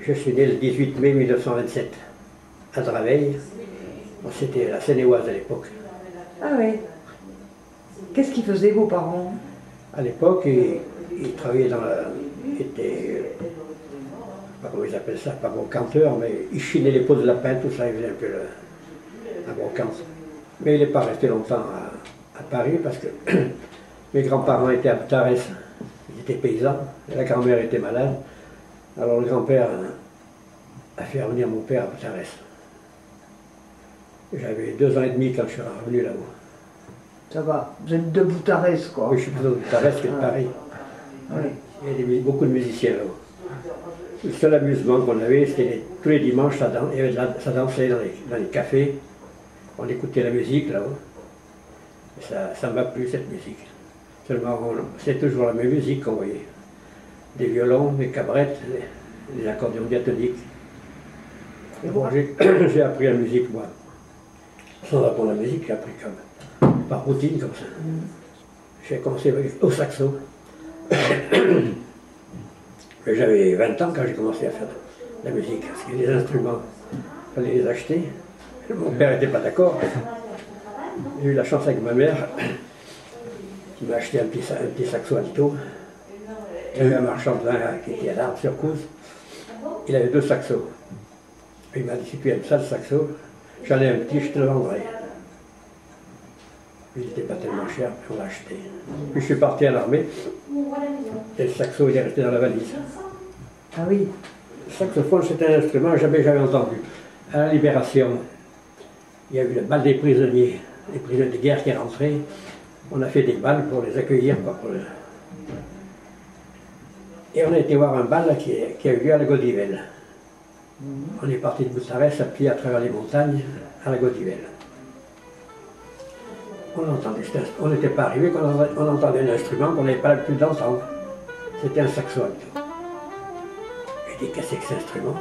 Je suis né le 18 mai 1927 à Draveil. C'était la Seine-et-Oise à l'époque. Ah oui. Qu'est-ce qu'ils faisaient vos parents? À l'époque, ils travaillaient dans la... Ils étaient... je sais pas comment ils appellent ça, pas brocanteurs, mais ils chinaient les peaux de lapin, tout ça, ils faisaient un peu la brocante. Mais il n'est pas resté longtemps à Paris parce que mes grands-parents étaient à Boutarès, ils étaient paysans, et la grand-mère était malade. Alors le grand-père a fait revenir mon père à Boutarès. J'avais 2 ans et demi quand je suis revenu là-haut. Ça va, vous êtes de Boutarès, quoi. Oui, je suis plutôt de Boutarès que de Paris. Oui. Il y a beaucoup de musiciens là-haut. Le seul amusement qu'on avait, c'était tous les dimanches, ça dansait dans les cafés. On écoutait la musique là-haut. Ça m'a plu cette musique. Seulement, c'est toujours la même musique qu'on voyait. Des violons, des cabrettes, des accordéons diatoniques. Et bon, j'ai appris la musique, moi. Sans apprendre la musique, j'ai appris comme par routine, comme ça. J'ai commencé au saxo. J'avais 20 ans quand j'ai commencé à faire de la musique, parce que les instruments, il fallait les acheter. Mon père n'était pas d'accord. J'ai eu la chance avec ma mère, qui m'a acheté un petit saxo alto. Il y avait un marchand de vin qui était à l'Arbre-sur-Couze. Il avait 2 saxos. Il m'a dit, si tu aimes ça, le saxo, j'en ai un petit, je te le vendrai. Il n'était pas tellement cher, puis on l'a acheté. Puis je suis parti à l'armée, et le saxo il est resté dans la valise. Ah oui. Le saxophone, c'est un instrument que jamais j'avais entendu. À la Libération, il y a eu le bal des prisonniers de guerre qui est rentré. On a fait des balles pour les accueillir. Et on a été voir un bal qui a eu lieu à la Gaudivelle. On est parti de Boutarès à pied à travers les montagnes à la Gaudivelle. On n'était pas arrivé quand on entendait un instrument qu'on n'avait pas l'habitude d'entendre. C'était un saxo alto. J'ai dit, qu'est-ce que c'est que cet instrument?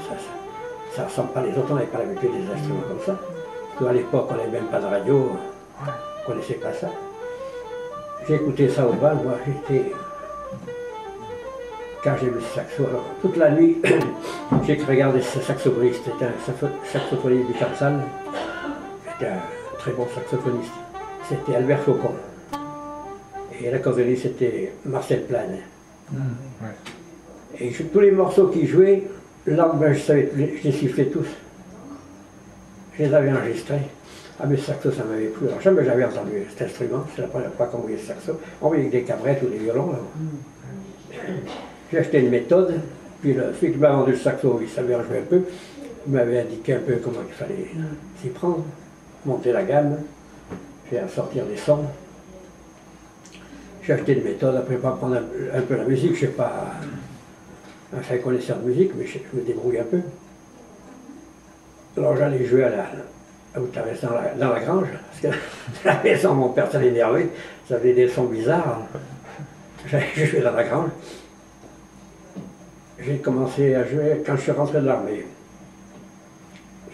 Ça ne ressemble pas les autres, on n'avait pas l'habitude des instruments comme ça. Parce qu'à l'époque, on n'avait même pas de radio, on ne connaissait pas ça. J'ai écouté ça au bal, moi j'étais... Quand j'ai vu ce saxo, alors toute la nuit, j'ai regardé ce saxophoniste, c'était un saxophoniste du Capsal, c'était un très bon saxophoniste. C'était Albert Faucon. Et l'accordéoniste, c'était Marcel Plane. Et tous les morceaux qu'il jouait, le lendemain, je les sifflais tous. Je les avais enregistrés. Ah, mais le saxo, ça m'avait plu. Alors jamais j'avais entendu cet instrument, c'est la première fois qu'on voyait le saxo. On voyait des cabrettes ou des violons. J'ai acheté une méthode, puis celui qui m'a vendu le saxo, il savait en jouer un peu. Il m'avait indiqué un peu comment il fallait s'y prendre, monter la gamme, faire sortir des sons. J'ai acheté une méthode, après pour apprendre un peu la musique, je ne suis pas un fin connaisseur de musique, mais je me débrouille un peu. Alors j'allais jouer à Boutarès dans la grange, parce que la maison, mon père s'en énervé, ça faisait des sons bizarres. J'allais jouer dans la grange. J'ai commencé à jouer quand je suis rentré de l'armée.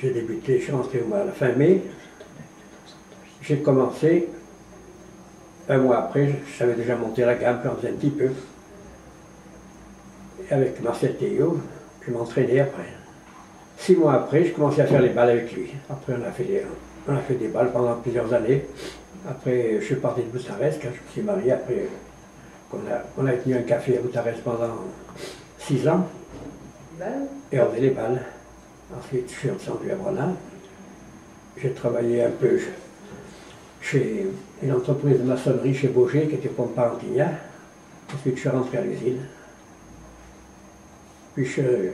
J'ai débuté, je suis rentré à la fin mai. J'ai commencé, un mois après, je savais déjà monter la gamme, j'en faisais un petit peu. Et avec Marcel Théo, je m'entraînais après. 6 mois après, je commençais à faire les balles avec lui. Après, on a fait des balles pendant plusieurs années. Après, je suis parti de Boutarès quand je me suis marié. Après, on a tenu un café à Boutarès pendant 6 ans. Et on faisait les balles. Ensuite, je suis descendu à Brennan. J'ai travaillé un peu chez une entreprise de maçonnerie chez Baugé, qui était pompe par Antignac. Ensuite, je suis rentré à l'usine. Puis je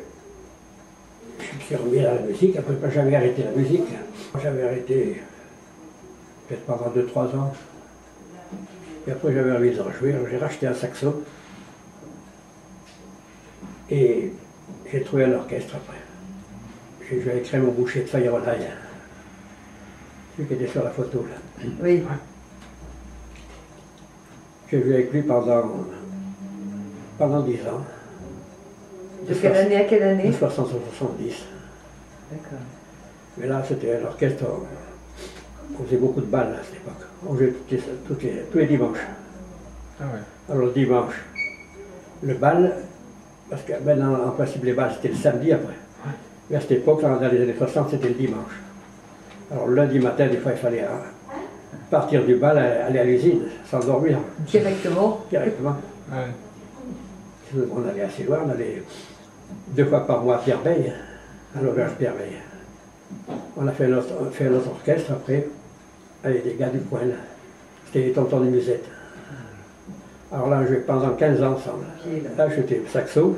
suis remis à la musique. Après, j'avais arrêté la musique. J'avais arrêté peut-être pendant 2-3 ans. Et après, j'avais envie d'en jouer. Alors, j'ai racheté un saxo. Et j'ai trouvé un orchestre après. J'ai joué avec Raymond Boucher de Faye-Ronaille. Celui qui était sur la photo là. Oui. J'ai joué avec lui pendant 10 ans. De quelle année à quelle année? De 60 à 70. D'accord. Mais là, c'était un orchestre, on faisait beaucoup de balles à cette époque. On jouait tous les dimanches. Ah ouais. Alors le dimanche, le bal, Parce que maintenant, en principe, les balles, c'était le samedi après. Mais à cette époque, dans les années 60, c'était le dimanche. Alors le lundi matin, des fois, il fallait partir du bal, aller à l'usine, sans dormir. Directement. Directement. Ouais. On allait assez loin, on allait 2 fois par mois à Pierre-Beille, à l'auberge Pierre-Beille. On a fait notre orchestre après, avec des gars du coin. C'était les tontons de musette. Alors là, on jouait pendant 15 ans ensemble. Là, j'étais saxo.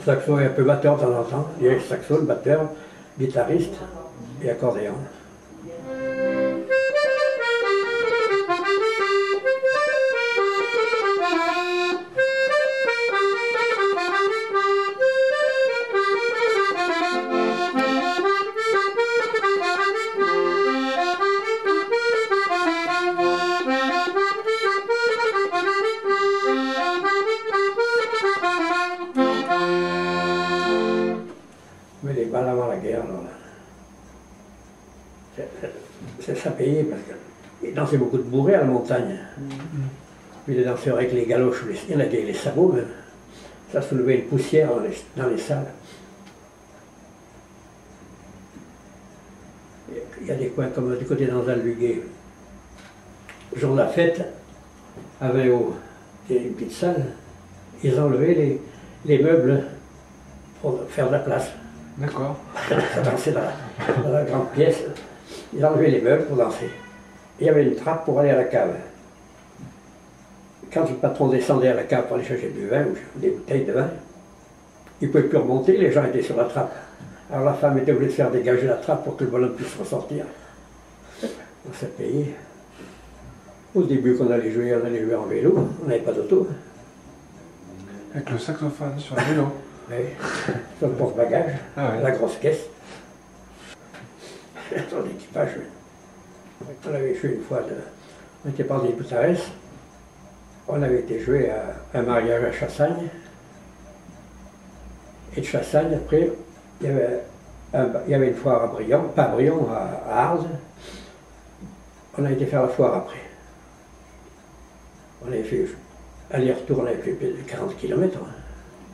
Saxo et un peu batteur de temps en temps. Il y avait le saxo, le batteur, guitariste et accordéon. Mais les balles avant la guerre, alors là, ça payait parce qu'ils dansaient beaucoup de bourrées à la montagne. Puis les danseurs avec les galoches, il y en avait les sabots même. Ça soulevait une poussière dans les salles. Il y a des coins comme du côté d'Anzal Luguet. Le jour de la fête, à Vinhaut, il y a une petite salle, ils enlevaient les meubles pour faire de la place. D'accord. Ça dansait dans la grande pièce. Ils enlevaient les meubles pour danser. Il y avait une trappe pour aller à la cave. Quand le patron descendait à la cave pour aller chercher du vin ou des bouteilles de vin, il ne pouvait plus remonter, les gens étaient sur la trappe. Alors la femme était obligée de faire dégager la trappe pour que le bonhomme puisse ressortir. On s'est payé. Au début, quand on allait jouer en vélo, on n'avait pas d'auto. Avec le saxophone sur le vélo. Oui, sur le porte-bagages, Ah ouais. la grosse caisse. Son équipage. Oui. On avait joué une fois, on était parti de Butarès. On avait été joué à un mariage à Chassagne. Et de Chassagne, après, il y avait une foire à Brion, pas à Brion, à Arles. On a été faire la foire après. On avait fait aller-retour, on avait fait 40 km.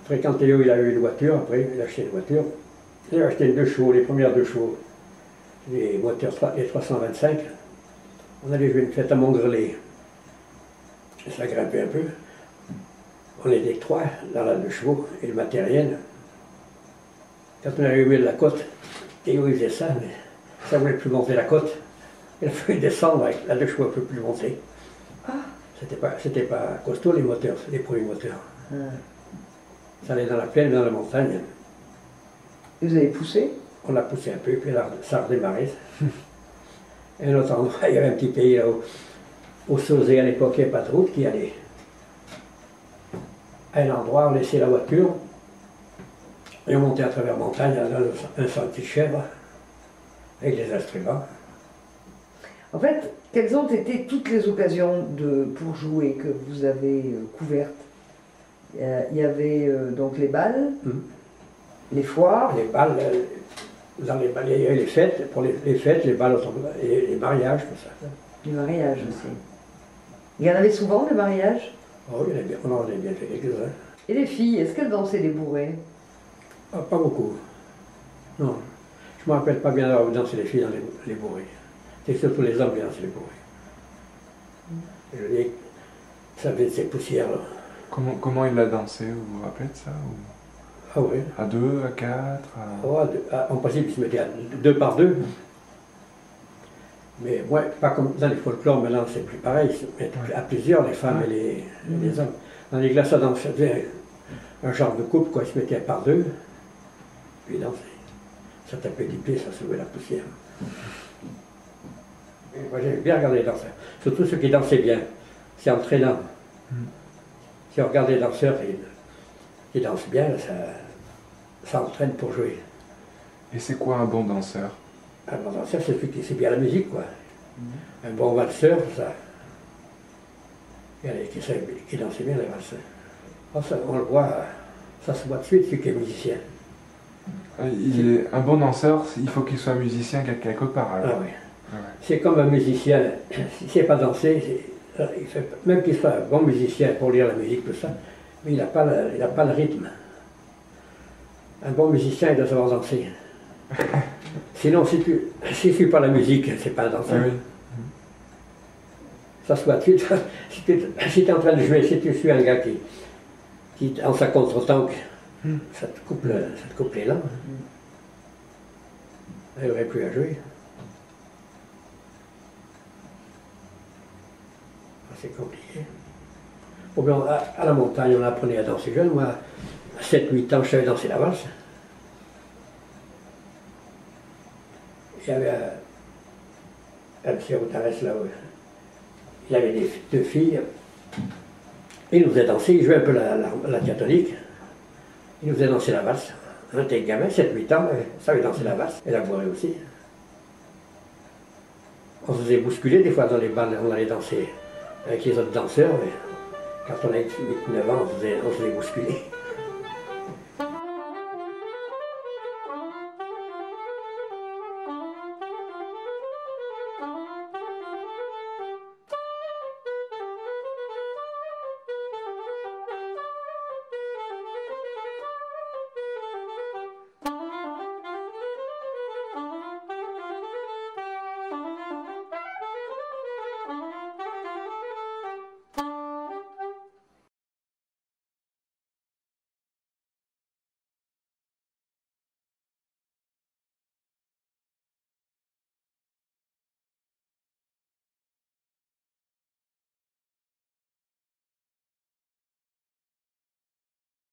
Après, quand Théo il a eu une voiture, après, il a acheté une voiture. Il a acheté 2 chevaux, les premières 2 chevaux, les moteurs, les 325. On allait jouer une fête à Montgrelet. Ça grimpait un peu. On était 3 dans la 2 chevaux et le matériel. Quand on est arrivé de la côte, Théo il faisait ça, mais ça ne voulait plus monter la côte. Il a fallu descendre avec la 2 chevaux, ne peut plus monter. C'était pas costaud les moteurs, les premiers moteurs. Ça allait dans la plaine, dans la montagne. Et vous avez poussé? On a poussé un peu, puis là, ça a redémarré. Et un autre endroit, il y avait un petit pays là au Sauzé à l'époque, il n'y avait pas de route qui allait. À un endroit, on laissait la voiture et on montait à travers la montagne dans un sentier de chèvre avec les instruments. En fait, quelles ont été toutes les occasions pour jouer que vous avez couvertes? Il y avait donc les balles, les foires. Les balles, dans les balles, il y avait les fêtes, pour les fêtes, les balles, et les mariages, tout ça. Les mariages aussi. Il y en avait souvent des mariages? Oh, on en avait bien fait quelques-uns. Et les filles, est-ce qu'elles dansaient les bourrées? Ah, pas beaucoup. Non. Je ne me rappelle pas bien d'avoir dansé les filles dans les bourrées. C'est surtout les hommes qui dansaient les bourrées. Je veux dire, ça faisait de ces poussières-là. Comment il a dansé, vous vous rappelez de ça ou... Ah oui. À 2, à 4 Oh, en principe, ils se mettaient à 2 par 2. Mais moi, pas comme dans les folklores, maintenant c'est plus pareil, ils se mettent à plusieurs, les femmes et les hommes. Dans les glaçons, ça faisait un genre de couple, quoi, ils se mettaient par 2, puis ils dansaient. Ça tapait du pied, ça soulevait la poussière. Et moi j'aimais bien regarder les danseurs, surtout ceux qui dansaient bien, c'est entraînant. Si on regarde les danseurs qui dansent bien, ça entraîne pour jouer. Et c'est quoi un bon danseur? Un bon danseur, c'est celui qui sait bien la musique, quoi. Un bon valseur, ça. Il y en a qui dansent bien les valseurs. Alors ça, on le voit, ça se voit de suite, celui qui est musicien. Un bon danseur, il faut qu'il soit musicien quelque part. Alors. Ah oui. Ah ouais. C'est comme un musicien, s'il ne sait pas danser, même qu'il soit un bon musicien pour lire la musique, tout ça, Mais il n'a pas, il a pas le rythme. Un bon musicien, il doit savoir danser. Sinon, si tu ne suis pas la musique, c'est pas un danseur. Ah oui. Ça soit, si tu es en train de jouer, si tu suis un gars qui en sa contre-temps, ça te coupe l'élan. Il n'aurait plus à jouer. C'est compliqué. Bon, ben, à la montagne, on apprenait à danser jeune. Moi, à 7-8 ans, je savais danser la valse. Il y avait un monsieur Routares là où il avait deux filles. Il nous faisait danser, il jouait un peu la diatonique. Il nous faisait danser la valse. On était gamin, 7-8 ans, il savait danser la valse. Et la bourrée aussi. On se faisait bousculer des fois dans les balles, on allait danser avec les autres danseurs. Mais quand on avait 8-9 ans, on se faisait bousculer.